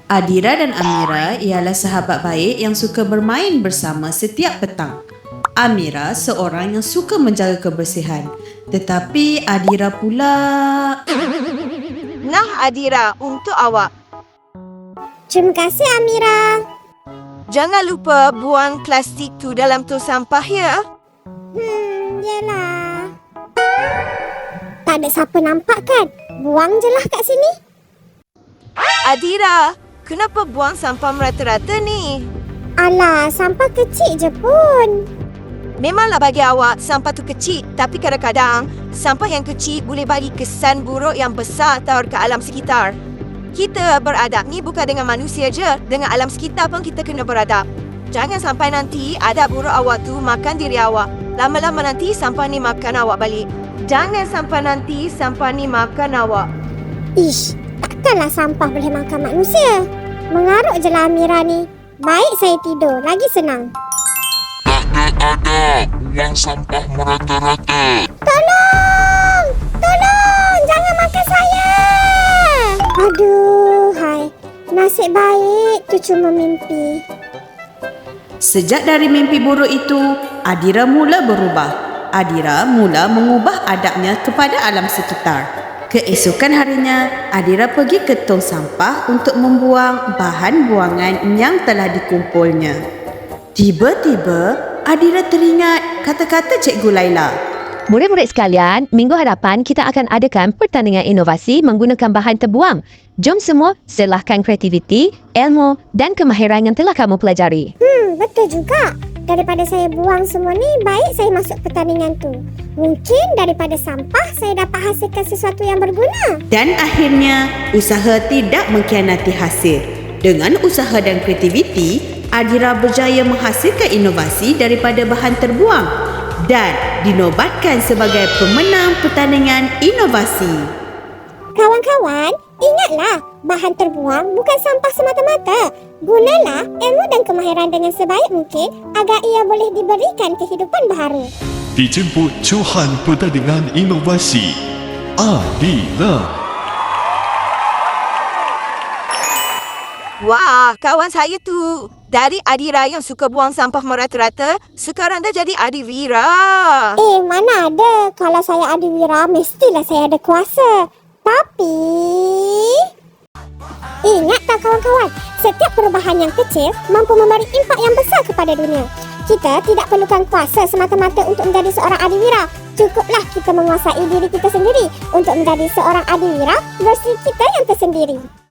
Adira dan Amira ialah sahabat baik yang suka bermain bersama setiap petang. Amira seorang yang suka menjaga kebersihan. Tetapi Adira pula... Nah Adira, untuk awak. Terima kasih Amira. Jangan lupa buang plastik tu dalam tong sampah ya. Yelah. Tak ada siapa nampak kan? Buang je lah kat sini. Adira, kenapa buang sampah merata-rata ni? Alah, sampah kecil je pun. Memanglah bagi awak sampah tu kecil, tapi kadang-kadang sampah yang kecil boleh bagi kesan buruk yang besar tau ke alam sekitar. Kita beradab ni bukan dengan manusia je, dengan alam sekitar pun kita kena beradab. Jangan sampai nanti adab buruk awak tu makan diri awak. Lama-lama nanti sampah ni makan awak balik. Jangan sampai nanti sampah ni makan awak. Ish, takkanlah sampah boleh makan manusia. Mengarut je lah Amira ni. Baik saya tidur, lagi senang. Ada, buang sampah merata-rata. Tolong! Tolong! Jangan makan saya! Aduh, hai. Nasib baik tu cuma mimpi. Sejak dari mimpi buruk itu, Adira mula berubah. Adira mula mengubah adabnya kepada alam sekitar. Keesokan harinya, Adira pergi ke tong sampah untuk membuang bahan buangan yang telah dikumpulnya. Tiba-tiba, Adira teringat kata-kata Cikgu Laila. Murid-murid sekalian, minggu hadapan kita akan adakan pertandingan inovasi menggunakan bahan terbuang. Jom semua selahkan kreativiti, ilmu dan kemahiran yang telah kamu pelajari. Betul juga. Daripada saya buang semua ni, baik saya masuk pertandingan tu. Mungkin daripada sampah saya dapat hasilkan sesuatu yang berguna. Dan akhirnya, usaha tidak mengkhianati hasil. Dengan usaha dan kreativiti, Adira berjaya menghasilkan inovasi daripada bahan terbuang dan dinobatkan sebagai pemenang pertandingan inovasi. Kawan-kawan, ingatlah, bahan terbuang bukan sampah semata-mata. Gunalah ilmu dan kemahiran dengan sebaik mungkin agar ia boleh diberikan kehidupan baharu. Dijemput Johan Pertandingan Inovasi. Adira. Wah, kawan saya tu. Dari Adira yang suka buang sampah merata-rata, sekarang dah jadi Adivira. Mana ada. Kalau saya Adiwira, mestilah saya ada kuasa. Tapi... ingat tak kawan-kawan, setiap perubahan yang kecil mampu memberi impak yang besar kepada dunia. Kita tidak perlukan kuasa semata-mata untuk menjadi seorang Adiwira. Cukuplah kita menguasai diri kita sendiri untuk menjadi seorang Adiwira versi kita yang tersendiri.